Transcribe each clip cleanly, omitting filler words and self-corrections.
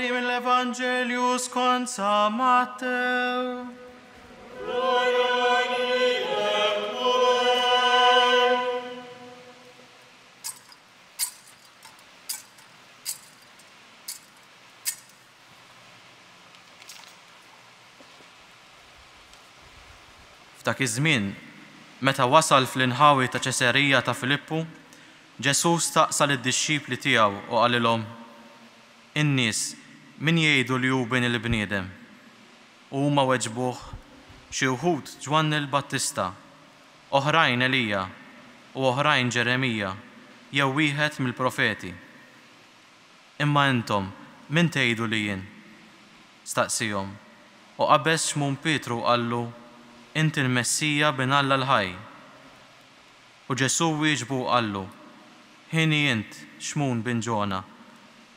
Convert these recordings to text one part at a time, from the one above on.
Evangelii mill-Evangelju skont San Matteo. F'dak iż-żmien, meta wasal fl-inħawi ta' Ċesarija ta' Filippu, Ġesu staqsa lid-dixxipli tiegħu u qalilhom: In-nies min jgħidu li hu bin il-bniedem? U huma weġbuh: xi wħud Ġwanni l-Battista, oħrajn Elija u oħrajn Ġeremija jew wieħed mill-profeti. Imma intom min tgħidu li jien? Staqsihom. U qabeż xmun Pietru qallu: Inti l-Messija bin Alla l-ħaj. U Ġesu wieġbu qallu: Ħini int xmun bin Ġona,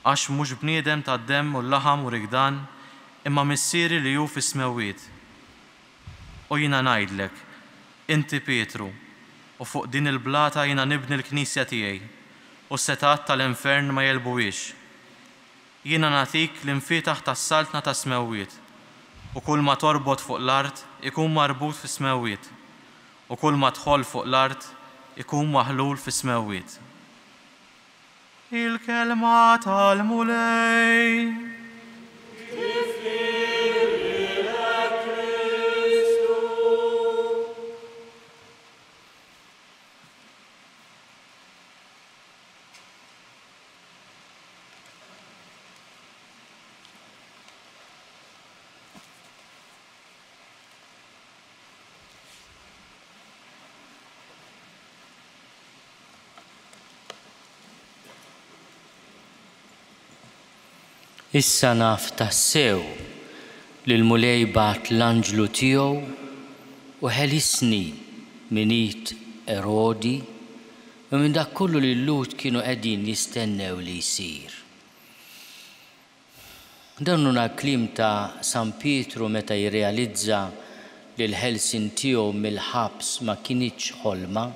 għax mhux bniedem tad-demm u l-laħam u rigdan, imma missieri li hu fis-smewwiet. U jiena ngħidlek, inti Pietru, u fuq din il-blata jiena nibni l-Knisja tiegħi, u s-setat tal-infern ma jelbuhiex. Jiena nagħtik l-infietaħ tas-saltna tas-smewwiet, u kull ma torbot fuq l-art ikun marbut fis-smewwiet, u kull ma tħoll fuq l-art ikun maħlul fis-smewwiet. Il-kelma tal-mulej. Issa naf tassew li l-mulej bat l-anġlu tiegħu u ħelisni minit Erodi u minn dak kollu li l-Lut kienu qegħdin jistennew li jsir. Dan huna kliem ta' San Pietru meta jirrealizza li l-ħelsin tiegħu mill-ħabs ma kinitx ħolma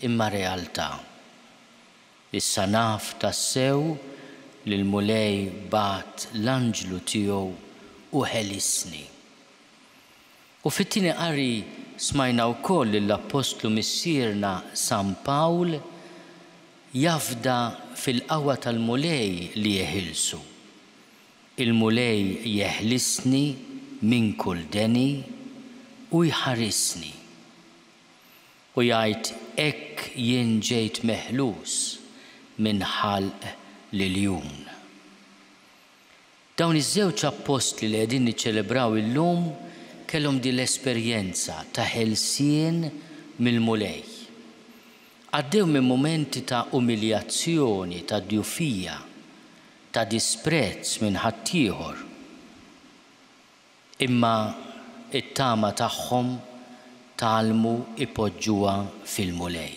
imma realtà. Issa naf tassew li l-mulej bat l-anġlu tiegħu u ħelisni. U fit-tieni qari smajna wkoll li l-Apostlu missierna San Pawl jafda fil-qawwa tal-mulej li jeħilsu. Il-mulej jeħlisni minn kull deni u jħarisni. U jgħid hekk jien ġejt meħlus minn ħalq lill-jum. Dawn iż-żewġ apostli li qegħdin niċċelebraw illum kellhom din l-esperjenza ta' ħelsien mill-mulej. Għaddew minn momenti ta' umiljazzjoni, ta' djufija, ta' disprezz minn ħaddieħor. Imma it-tama tagħhom talmu ipoġġuha fil-mulej.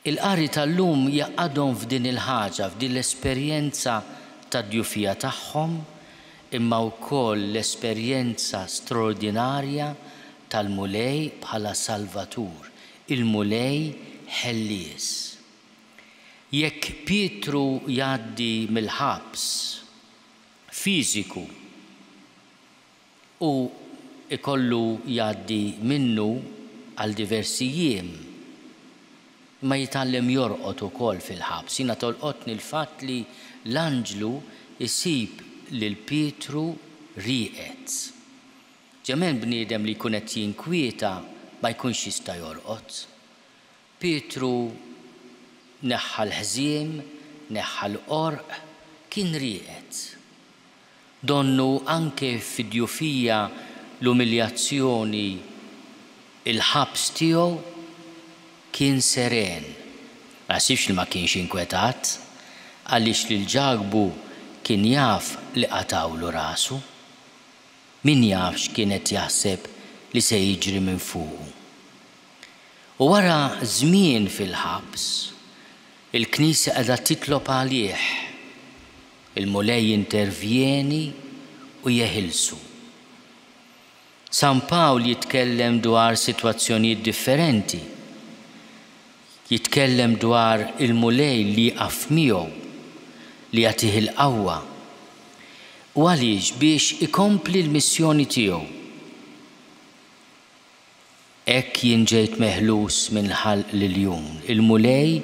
Il-qari tal-lum jaqadhom f'din il-ħaġa, f'din l-esperjenza tad-djufija tagħhom, imma wkoll l-esperjenza straordinarja tal-mulej bħala Salvatur, il-mulej ħellies. Jekk Pietru jgħaddi mill-ħabs fiżiku u ikollu jgħaddi minnu għal diversi jiem, ma jitgħallem jorqod ukoll fil-ħabs. Jiena tolqotni l-fatt li l-anġlu isib lil Pietru rieqed. Ġemen bniedem li jkun qed jinkwieta ma jkunx jista' jorqod. Pietru neħħa l-ħżiem, neħħa l-qorq, kien rieqed. Donnu anke fid-djufija l-umiljazzjoni il-ħabs tiegħu kien seren. Ma sibx li ma kienx inkwetat, għaliex li l-ġagbu kien jaf li qatawlu rasu. Min jafx kienet jaħseb li se jiġri minn fuqu. U wara żmien fil-ħabs, il-Knisja qiegħda titlob għalih. Il-mulej intervjeni u jeħilsu. San Pawl jitkellem dwar sitwazzjonijiet differenti. Jitkellem dwar il-mulej li jaqaf miegħu, li jagħtih il-qawwa u għaliex biex ikompli l-missjoni tiegħu. Hekk jien ġejt meħlus minn ħalq lill-jum, il-mulej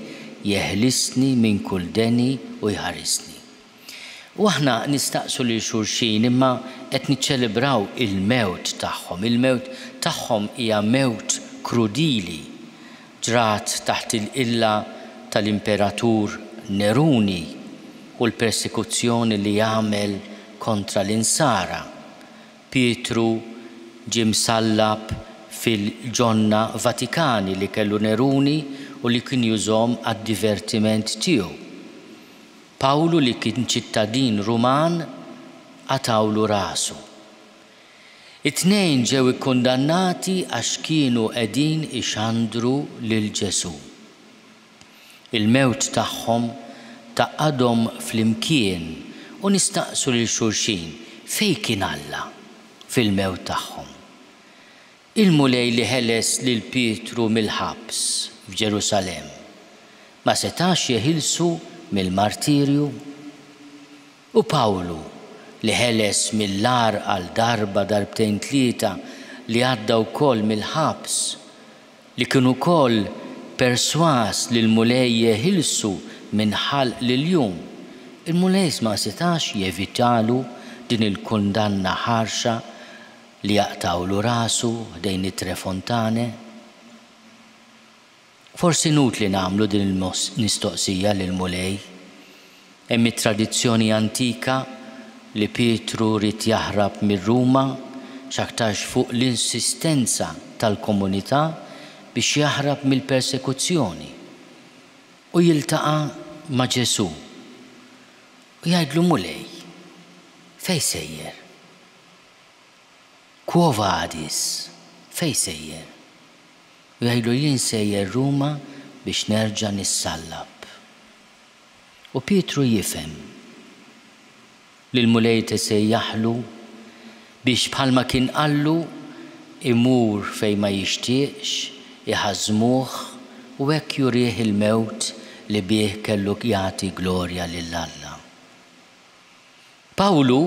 jeħlisni minn kull deni u jħarisni. U aħna nistaqsu lil xulxin imma qed niċċelebraw il-mewt tagħhom. Il-mewt tagħhom hija mewt krudili ġrat taħt il-qilla tal-imperatur Neruni u l-persekuzzjoni li jagħmel kontra l-insara. Pietru ġie msallab fil-ġonna Vatikani li kellu Neruni u li kien jużhom għad-divertiment tiegħu. Pawlu li kien ċittadin Ruman għatawlu rasu. It-tnejn ġew ikkundannati għax kienu qegħdin ixandru lil Ġesu. Il-mewt tagħhom taqadhom flimkien u nistaqsu lil xulxin fejn kien Alla fil-mewt tagħhom. Il-mulej li ħeles lil Pietru mill-ħabs f'Ġerusalem ma setax jeħilsu mill-martirju u Pawlu li ħeles mill-lar għal darba darbtejn tlieta li għadda wkoll mill-ħabs li kienu wkoll perswas li l-mulej jeħilsu minn ħalq lill-jum. Il-mulej ma setax jevitalu din il-kundanna ħarxa li jaqtawlu rasu dejn it-Trefontane. Forsi nutli nagħmlu din il-mistoqsija lill-mulej. Hemm it-tradizzjoni antika li Pietru rid jaħrab mir-Ruma x'aktarx fuq l-insistenza tal-komunità biex jaħrab mill-persekuzzjoni u jiltaqa' ma' Ġesu u jgħidlu mulej fejn sejjer? Quo vadis? Fejn sejjer? U jgħidlu jien sejjer Ruma biex nerġa' nissallab. U Pietru jifhem li l-mulej tisejjaħlu biex bħalma kien qallu imur fejn ma jixtieqx, iħażmuh u hekk jurih il-mewt li bih kellu jagħti glorja lil Alla. Pawlu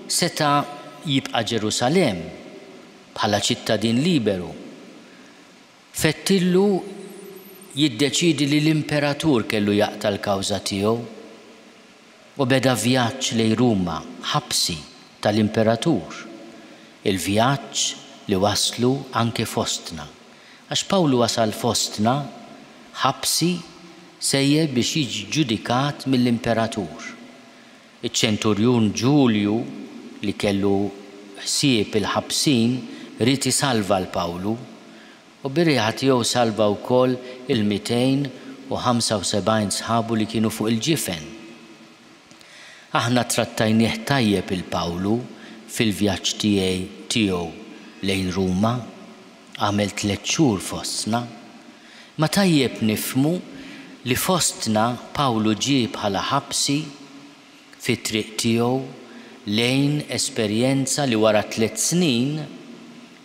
seta' jibqa' Ġerusalem bħala ċittadin liberu. Fettillu jiddeċidi li l-imperatur kellu jaqta' l-kawża tiegħu u beda vjaġġ lejn Ruma, ħabsi tal-imperatur. Il-vjaġġ li waslu anke fostna. Għax Pawlu wasal fostna ħabsi sejjer biex jiġi ġudikat mill-imperatur. Iċ-ċenturjun Ġulju li kellu ħsieb il-ħabsin rid isalva l-Pawlu u bir-riħa tiegħu salva wkoll il-275 sħabu li kienu fuq il-ġifen. Aħna trattajnieh tajjeb il-Pawlu fil-vjaġġ tiegħu lejn Ruma, għamel 3 xhur fostna, ma tajjeb nifmu li fostna Pawlu ġie bħala ħabsi fit-triq tiegħu lejn esperjenza li wara 3 snin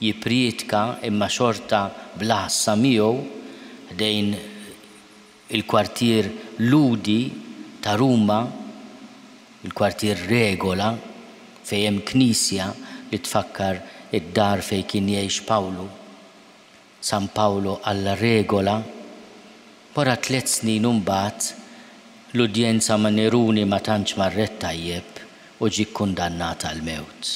jippriedka imma xorta bl-ħassa miegħu dejn il-kwartier Ludi ta' Ruma, il-kwartier Regola fejn hemm knisja li tfakkar id-dar fejn kien jgħix Pawlu. San Pawlo alla Regola, wara 3 snin imbagħad l-udjenza ma' Neruni ma tantx marret tajjeb u ġie kkundannata għal mewt.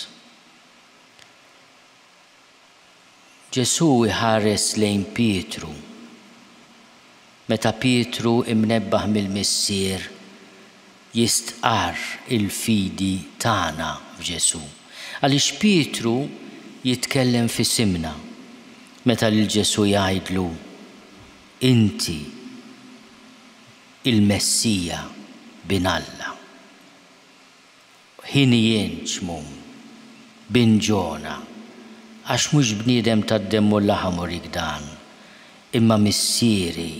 Ġesu iħares lejn Pietru. Meta Pietru imnebbaħ mill-missier jistqar il-fidi tagħna f'Ġesu. Għaliex Pietru jitkellem fis-simna meta lil Ġesu jgħidlu inti il-Messija bin Alla. Ħini jien ċmum bin Ġona għax mhux bniedem tad-demm u l-laħam u rigdan imma missieri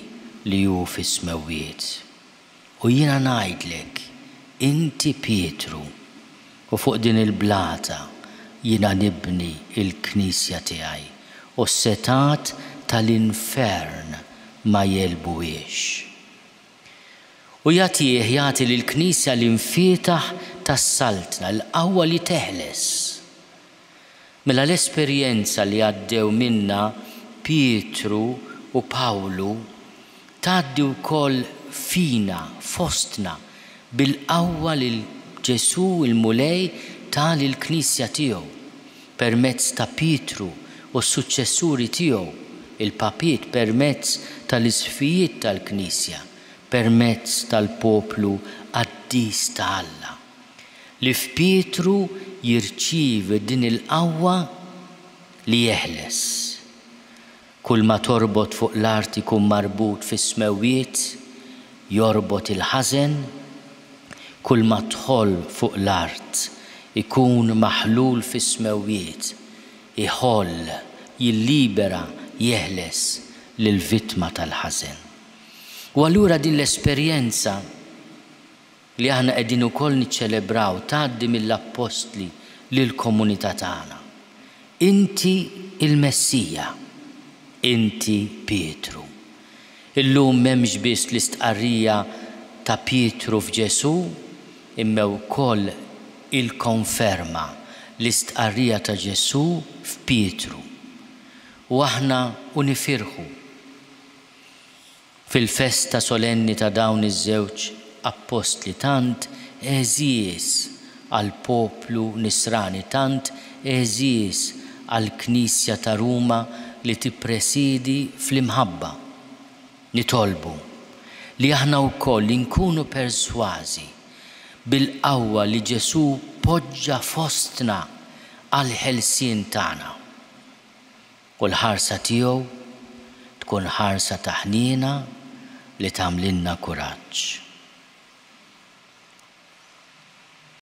li hu fis-smewwiet. U jiena ngħidlek inti Pietru u fuq din il-blata jiena nibni il-knisja tiegħi u s-setat tal-infern ma jelbuwiex. u jagħti lill-Knisja l-infietaħ tas-saltna, l-qawwa li teħles. Mela l-esperjenza li għaddew minna Pietru u Pawlu tgħaddi wkoll fina, fostna, bil-qawwa li Ġesu il-mulej ta' lill-Knisja tiegħu permezz ta' Pietru u s-suċċessuri tiegħu, il-papiet permezz tal-isfijiet tal-Knisja, permezz tal-poplu qaddis ta' Alla. Li f'Pietru jirċievi din il-qawwa li jeħles. Kull ma torbot fuq l-art ikun marbut fis-smewwiet, jorbot il-ħażen, kull ma tħoll fuq l-art ikun maħlul fis-smewwiet, iħoll, jillibera, jeħles lill-vittma tal-ħażen. U allura din l-esperjenza li aħna qegħdin ukoll niċċelebraw tgħaddi mill-Apostli lill-komunità tagħna. Inti il-Messija, inti Pietru. Illum m'hemmx biss l-istqarrija ta' Pietru f'Ġesu, imma wkoll il-konferma l-istqarrija ta' Ġesu f'Pietru. U aħna nifirħu fil-festa solenni ta' dawn iż-żewġ apostli tant eżies għal poplu Nisrani, tant eżies għal Knisja ta' Ruma li tippresidi fl-imħabba. Nitolbu li aħna wkoll nkunu persważi bil-qawwa li Ġesu poġġa fostna għal ħelsien tagħna. U l-ħarsa tiegħu tkun ħarsa ta' ħniena li tagħmlilna kuraġġ.